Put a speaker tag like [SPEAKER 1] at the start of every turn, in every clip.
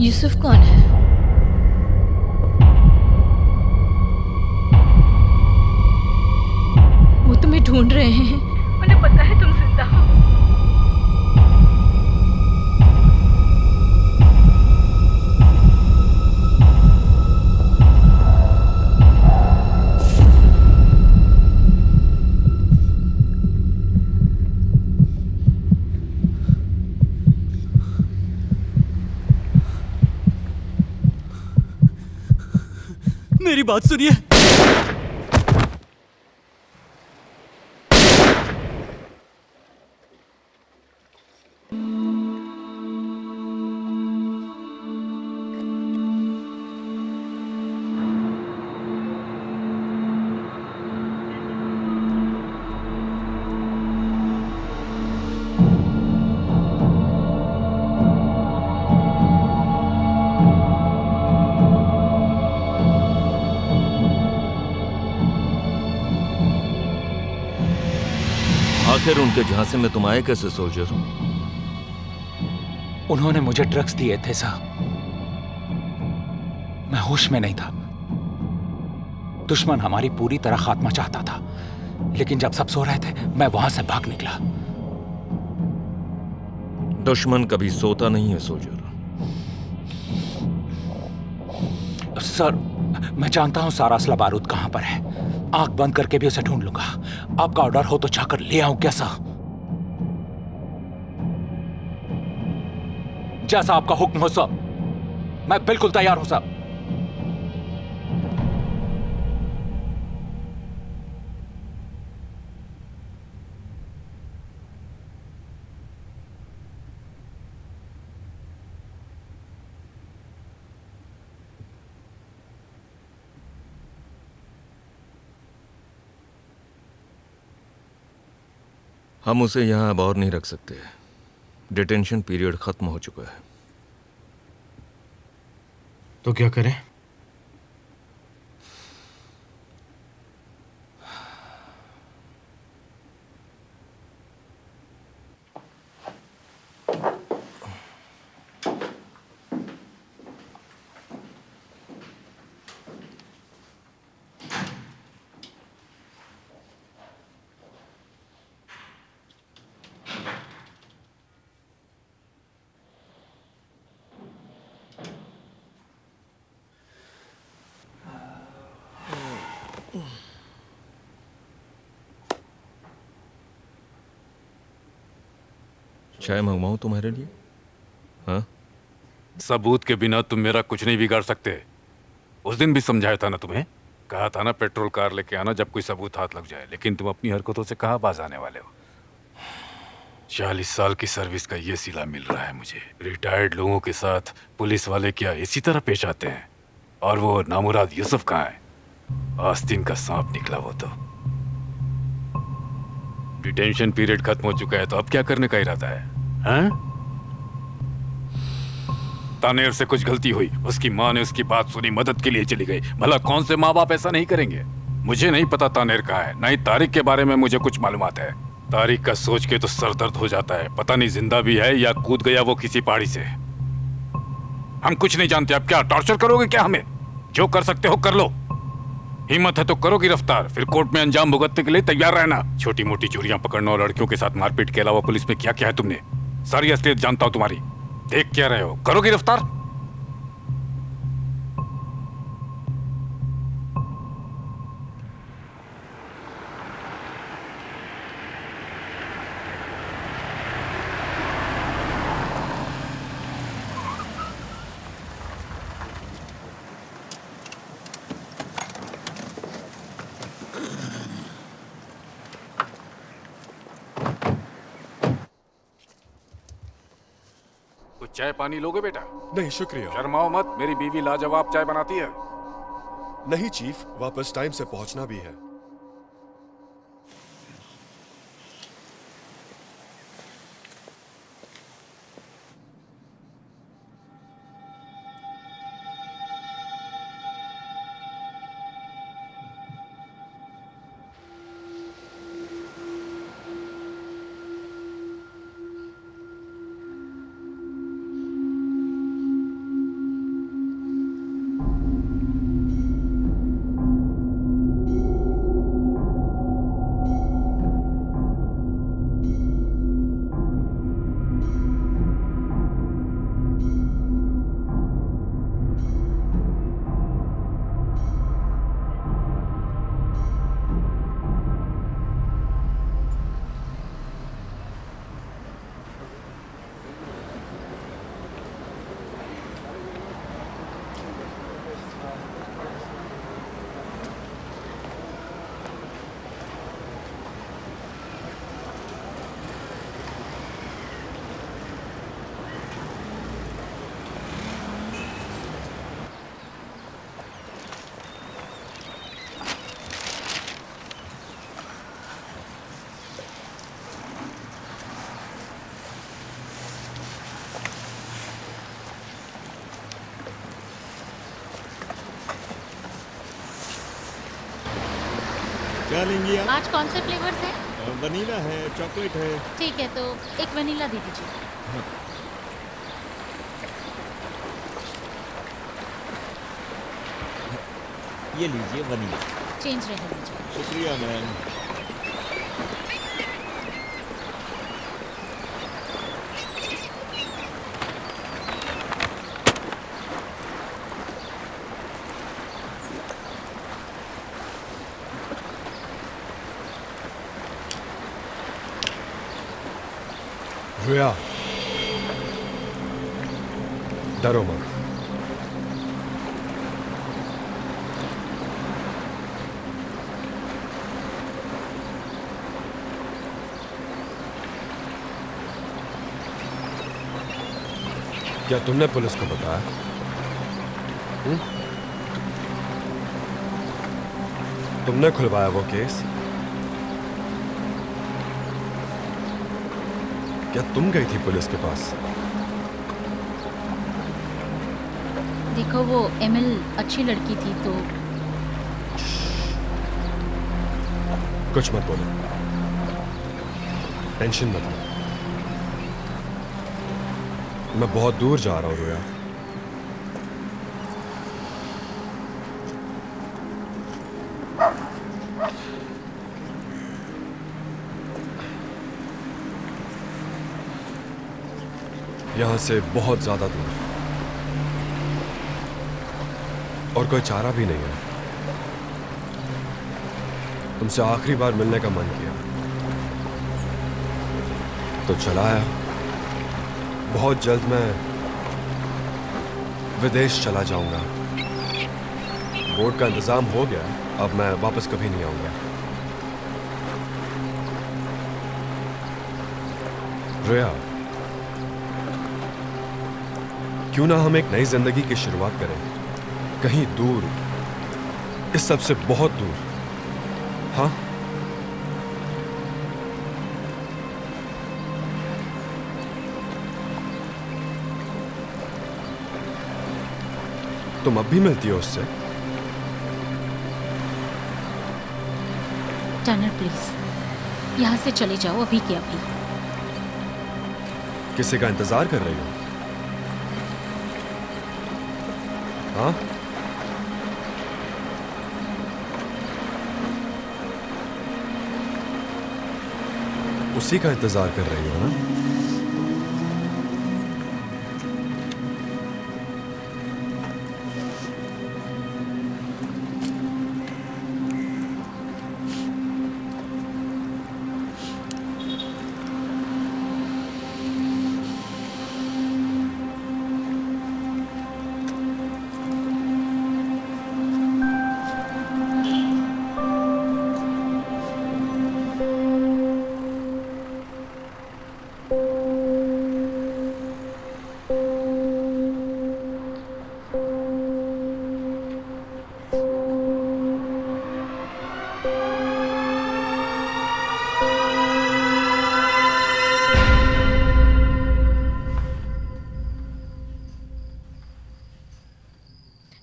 [SPEAKER 1] यूसुफ कौन है? वो तुम्हें ढूंढ रहे हैं। उन्हें पता है तुम जिंदा हो।
[SPEAKER 2] मेरी बात सुनिए।
[SPEAKER 3] आखिर उनके झांसे में तुम आए कैसे सोल्जर?
[SPEAKER 4] उन्होंने मुझे ड्रग्स दिए थे साहब। मैं होश में नहीं था। दुश्मन हमारी पूरी तरह खात्मा चाहता था, लेकिन जब सब सो रहे थे मैं वहां से भाग निकला।
[SPEAKER 3] दुश्मन कभी सोता नहीं है सोल्जर।
[SPEAKER 4] सर, मैं जानता हूं सारा असला बारूद कहां पर है। आंख बंद करके भी उसे ढूंढ लूंगा। आपका ऑर्डर हो तो जाकर ले आऊं क्या सर? जैसा आपका हुक्म हो सर। मैं बिल्कुल तैयार हूं सर।
[SPEAKER 3] हम उसे यहां अब और नहीं रख सकते। डिटेंशन पीरियड खत्म हो चुका है।
[SPEAKER 5] तो क्या करें?
[SPEAKER 3] चाय मंगवाऊं तुम्हारे लिए? हाँ?
[SPEAKER 6] सबूत के बिना तुम मेरा कुछ नहीं बिगाड़ सकते। उस दिन भी समझाया था ना तुम्हें। कहा था ना पेट्रोल कार लेके आना जब कोई सबूत हाथ लग जाए। लेकिन तुम अपनी हरकतों से कहाँ बाज आने वाले हो। 40 साल की सर्विस का ये सिला मिल रहा है मुझे। रिटायर्ड लोगों के साथ पुलिस वाले क्या इसी तरह पेश आते हैं? और वो नामुराद यूसुफ कहाँ है? आस्तीन का सांप निकला वो तो। डिटेंशन पीरियड खत्म हो चुका है तो अब क्या करने का इरादा है? हाँ? तानेर से कुछ गलती हुई, उसकी माँ ने उसकी बात सुनी, मदद के लिए चली गई। भला कौन से माँ बाप ऐसा नहीं करेंगे? मुझे नहीं पता तानेर कहाँ है, ना ही तारिक के बारे में मुझे कुछ मालूमात है। तारिक का सोच के तो सर दर्द हो जाता है। पता नहीं जिंदा भी है या कूद गया वो किसी पहाड़ी से। हम कुछ नहीं जानते। अब क्या टॉर्चर करोगे क्या हमें? जो कर सकते हो कर लो। हिम्मत है तो करो गिरफ्तार, फिर कोर्ट में अंजाम भुगतने के लिए तैयार रहना। छोटी मोटी चोरियां पकड़ना और लड़कियों के साथ मारपीट के अलावा पुलिस में क्या क्या है तुमने? सारी असलियत जानता हूं तुम्हारी। देख क्या रहे हो? करो गिरफ्तार। कुछ चाय पानी लोगे बेटा?
[SPEAKER 7] नहीं शुक्रिया।
[SPEAKER 6] शर्माओ मत, मेरी बीवी लाजवाब चाय बनाती है।
[SPEAKER 7] नहीं चीफ, वापस टाइम से पहुंचना भी है।
[SPEAKER 5] क्या लेंगी आप?
[SPEAKER 8] आज कौन से फ्लेवर्स हैं?
[SPEAKER 5] वनीला है, चॉकलेट है।
[SPEAKER 8] ठीक है, तो एक वनीला दे दीजिए।
[SPEAKER 5] ये लीजिए वनीला।
[SPEAKER 8] चेंज रहने दीजिए।
[SPEAKER 5] शुक्रिया मैम।
[SPEAKER 7] रुया, डरो मत। क्या तुमने पुलिस को बताया? तुमने खुलवाया वो केस? क्या तुम गई थी पुलिस के पास?
[SPEAKER 8] देखो, वो एमिल अच्छी लड़की थी, तो
[SPEAKER 7] कुछ मत बोलो, टेंशन मत लो। मैं बहुत दूर जा रहा हूं रोया। यहां से बहुत ज्यादा दूर, और कोई चारा भी नहीं है। तुमसे आखिरी बार मिलने का मन किया तो चला आया। बहुत जल्द मैं विदेश चला जाऊंगा। बोर्ड का इंतजाम हो गया, अब मैं वापस कभी नहीं आऊंगा। रोया, क्यों ना हम एक नई जिंदगी की शुरुआत करें, कहीं दूर, इस सब से बहुत दूर। हाँ, तुम अब भी मिलती हो उससे?
[SPEAKER 8] टनर प्लीज, यहाँ से चले जाओ अभी के अभी।
[SPEAKER 7] किसी का इंतजार कर रही हो? हाँ, उसी का इंतजार कर रही हो ना?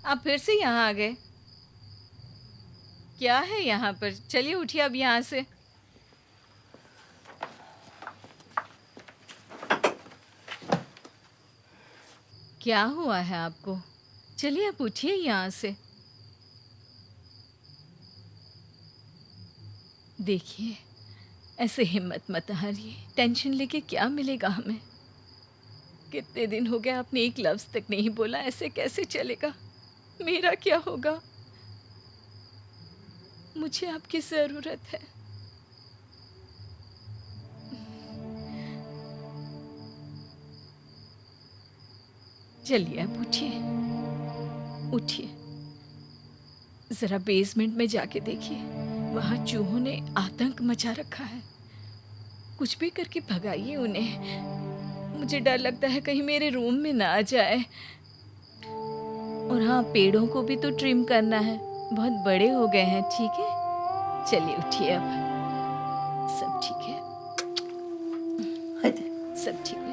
[SPEAKER 1] आप फिर से यहाँ आ गए? क्या है यहाँ पर? चलिए उठिए अब यहाँ से। क्या हुआ है आपको? चलिए आप उठिए यहाँ से। देखिए, ऐसे हिम्मत मत हारिए। टेंशन लेके क्या मिलेगा हमें? कितने दिन हो गए आपने एक लफ्ज तक नहीं बोला। ऐसे कैसे चलेगा? मेरा क्या होगा? मुझे आपकी जरूरत है। चलिए अब उठिए, उठिए। जरा बेसमेंट में जाके देखिए, वहां चूहों ने आतंक मचा रखा है। कुछ भी करके भगाइए उन्हें। मुझे डर लगता है कहीं मेरे रूम में ना आ जाए। और हाँ, पेड़ों को भी तो ट्रिम करना है, बहुत बड़े हो गए हैं। ठीक है, चलिए उठिए अब। सब ठीक है, सब ठीक है।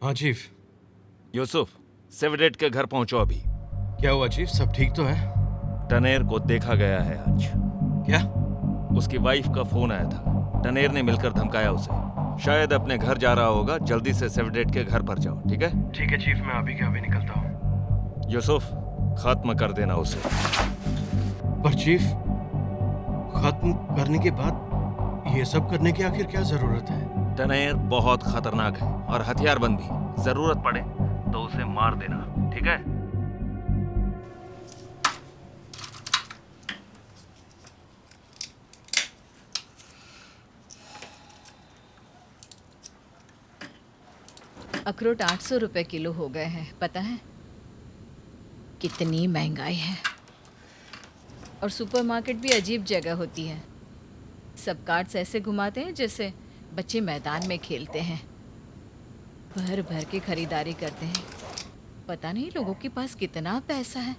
[SPEAKER 7] हाँ चीफ।
[SPEAKER 3] यूसुफ, सेवडेट के घर पहुंचो अभी।
[SPEAKER 7] क्या हुआ चीफ, सब ठीक तो है?
[SPEAKER 3] टनेर को देखा गया है आज।
[SPEAKER 7] क्या?
[SPEAKER 3] उसकी वाइफ का फोन आया था, टनेर ने मिलकर धमकाया उसे। शायद अपने घर जा रहा होगा, जल्दी से सेवडेट के घर पर जाओ, ठीक है?
[SPEAKER 7] ठीक है चीफ, मैं अभी के अभी निकलता हूँ।
[SPEAKER 3] यूसुफ, खत्म कर देना उसे।
[SPEAKER 7] पर चीफ, खत्म करने के बाद ये सब करने की आखिर क्या जरूरत है?
[SPEAKER 3] टनेर बहुत खतरनाक है और हथियारबंद भी। जरूरत पड़े तो उसे मार देना, ठीक है?
[SPEAKER 1] अखरोट 800 रुपए किलो हो गए हैं, पता है? कितनी महंगाई है। और सुपरमार्केट भी अजीब जगह होती है। सब कार्ट्स ऐसे घुमाते हैं जैसे बच्चे मैदान में खेलते हैं। भर भर के खरीदारी करते हैं। पता नहीं लोगों के पास कितना पैसा है।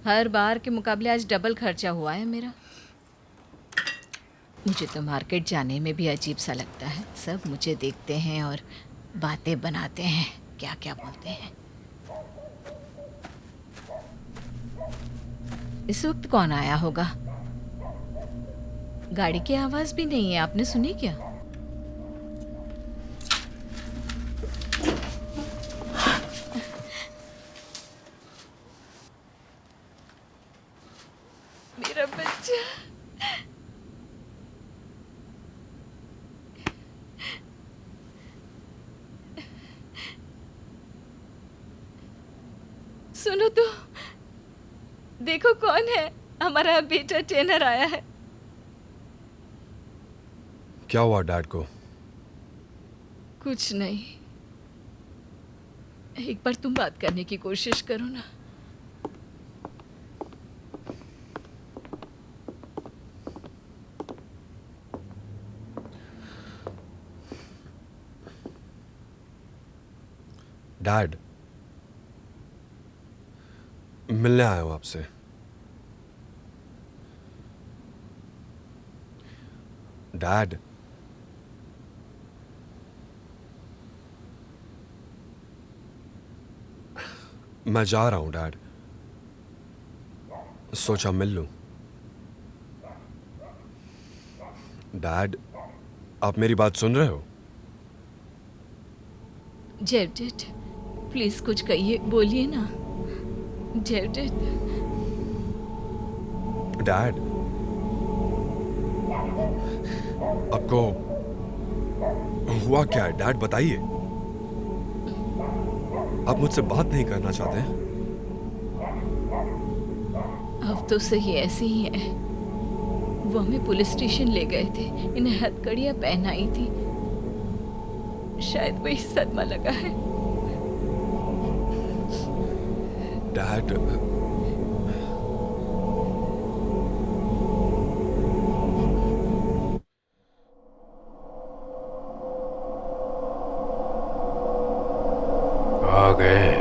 [SPEAKER 1] हर बार के मुकाबले आज डबल खर्चा हुआ है मेरा। मुझे तो मार्केट जाने में भी अजीब सा लगता है। सब मुझे देखते हैं और बातें बनाते हैं, क्या क्या बोलते हैं। इस वक्त कौन आया होगा? गाड़ी की आवाज भी नहीं है, आपने सुनी क्या? मेरा बच्चा। सुनो तो, देखो कौन है। हमारा बेटा टेनर आया है।
[SPEAKER 7] क्या हुआ डैड को?
[SPEAKER 1] कुछ नहीं। एक बार तुम बात करने की कोशिश करो ना।
[SPEAKER 7] डैड, मिलने आया हूं आपसे। डैड, मैं जा रहा हूं डैड। सोचा मिल लूं। डैड, आप मेरी बात सुन रहे हो?
[SPEAKER 1] जेवडेट, प्लीज कुछ कहिए, बोलिए ना जेवडेट।
[SPEAKER 7] डैड, आपको हुआ क्या है डैड, बताइए। आप मुझसे बात नहीं करना चाहते हैं?
[SPEAKER 1] अब तो सही ऐसे ही है। वो हमें पुलिस स्टेशन ले गए थे, इन्हें हथकड़ियां पहनाई थी। शायद वही सदमा लगा है।
[SPEAKER 7] डैड,
[SPEAKER 6] आ गए।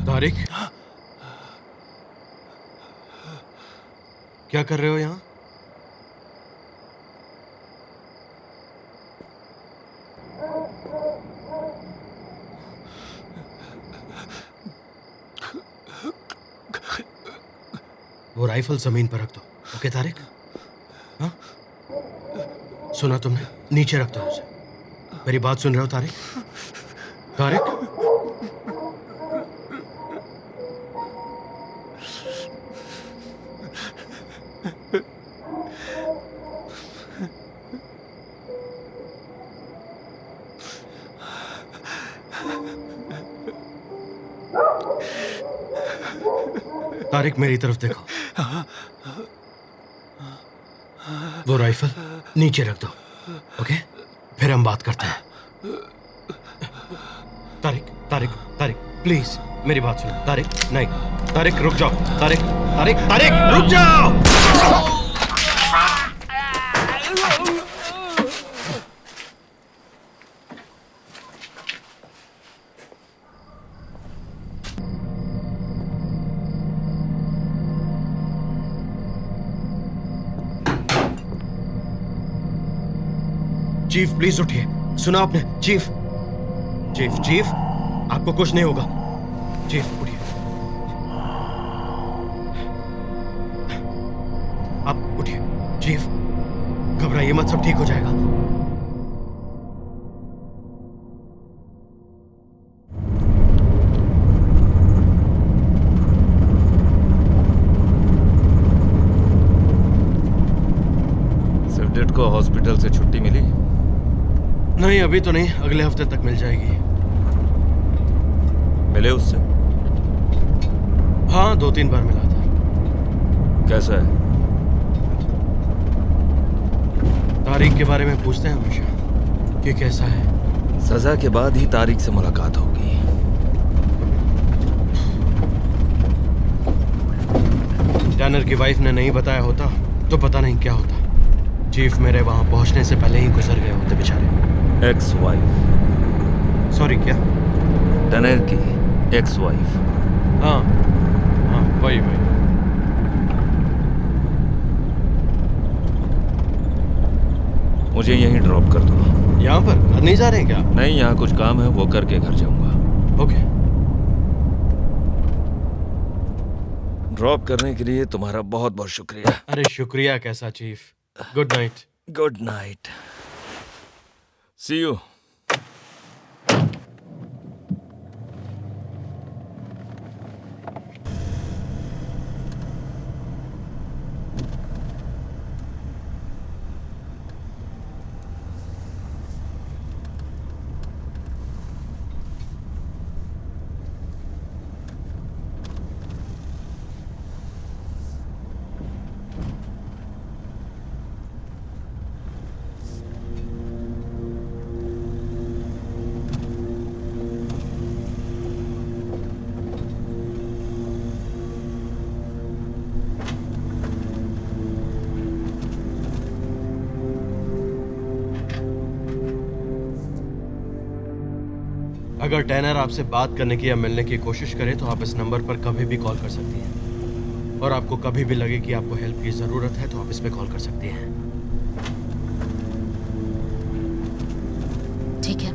[SPEAKER 7] तारिक, क्या कर रहे हो यहाँ?
[SPEAKER 9] वो राइफल जमीन पर रख दो। ओके तारिक? हाँ, सुना तुमने? नीचे रख दो उसे। मेरी बात सुन रहे हो तारिक? तारिक? तारिक मेरी तरफ देखो। वो राइफल नीचे रख दो। ओके, फिर हम बात करते हैं। तारिक तारिक तारिक प्लीज मेरी बात सुनो। तारिक नहीं, तारिक रुक जाओ। तारिक तारिक तारिक रुक जाओ। चीफ प्लीज उठिए। सुना आपने? चीफ चीफ चीफ आपको कुछ नहीं होगा। चीफ उठिए। आप उठिए। चीफ घबराइए मत, सब ठीक हो जाएगा।
[SPEAKER 3] सेवडेट को हॉस्पिटल से छुट्टी मिली?
[SPEAKER 9] नहीं अभी तो नहीं, अगले हफ्ते तक मिल जाएगी।
[SPEAKER 3] मिले उससे?
[SPEAKER 9] हाँ 2-3 बार मिला था।
[SPEAKER 3] कैसा है?
[SPEAKER 9] तारिक के बारे में पूछते हैं हमेशा कि कैसा है।
[SPEAKER 3] सजा के बाद ही तारिक से मुलाकात होगी।
[SPEAKER 9] टैनर की वाइफ ने नहीं बताया होता तो पता नहीं क्या होता। चीफ मेरे वहां पहुंचने से पहले ही गुजर गए होते बेचारे।
[SPEAKER 3] Ex wife?
[SPEAKER 9] सॉरी क्या?
[SPEAKER 3] टनर की एक्स वाइफ?
[SPEAKER 9] हाँ हाँ वही वही।
[SPEAKER 3] मुझे यहीं ड्रॉप कर दो।
[SPEAKER 9] यहाँ पर? घर नहीं जा रहे हैं क्या?
[SPEAKER 3] नहीं, यहाँ कुछ काम है, वो करके घर जाऊंगा।
[SPEAKER 9] ओके।
[SPEAKER 3] ड्रॉप करने के लिए तुम्हारा बहुत बहुत शुक्रिया।
[SPEAKER 9] अरे शुक्रिया कैसा chief. Good night.
[SPEAKER 3] Good night. See you.
[SPEAKER 9] अगर टैनर आपसे बात करने की या मिलने की कोशिश करे तो आप इस नंबर पर कभी भी कॉल कर सकती हैं। और आपको कभी भी लगे कि आपको हेल्प की जरूरत है तो आप इस पे कॉल कर सकती हैं।
[SPEAKER 8] ठीक है।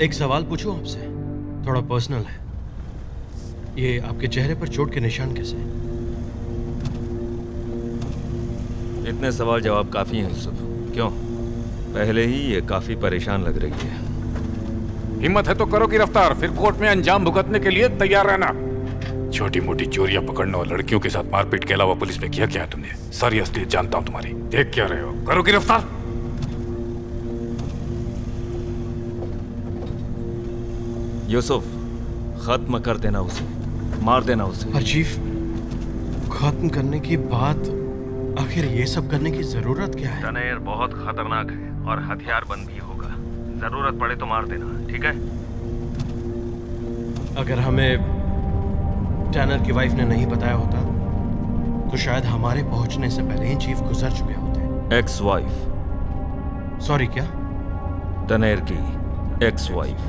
[SPEAKER 9] एक सवाल पूछूं आपसे, थोड़ा पर्सनल है। ये आपके चेहरे पर चोट के निशान कैसे?
[SPEAKER 3] इतने सवाल जवाब काफी हैं यूसुफ। क्यों? पहले ही ये काफी परेशान लग रही है।
[SPEAKER 6] हिम्मत है तो करो गिरफ्तार, फिर कोर्ट में अंजाम भुगतने के लिए तैयार रहना। छोटी मोटी चोरियां पकड़ने और लड़कियों के साथ मारपीट के अलावा पुलिस में किया क्या है तुमने? सारी असलियत जानता हूं तुम्हारी। देख क्या रहे हो? करो गिरफ्तार।
[SPEAKER 3] यूसुफ, खत्म कर देना उसे, मार देना उसे।
[SPEAKER 9] पर चीफ, खत्म करने की बात, आखिर ये सब करने की जरूरत क्या है?
[SPEAKER 3] टनेर बहुत खतरनाक है और हथियारबंद भी होगा। जरूरत पड़े तो मार देना, ठीक है?
[SPEAKER 9] अगर हमें टैनर की वाइफ ने नहीं बताया होता तो शायद हमारे पहुंचने से पहले ही चीफ गुजर चुके होते।
[SPEAKER 3] Ex wife?
[SPEAKER 9] सॉरी क्या?
[SPEAKER 3] टनेर की एक्स वाइफ।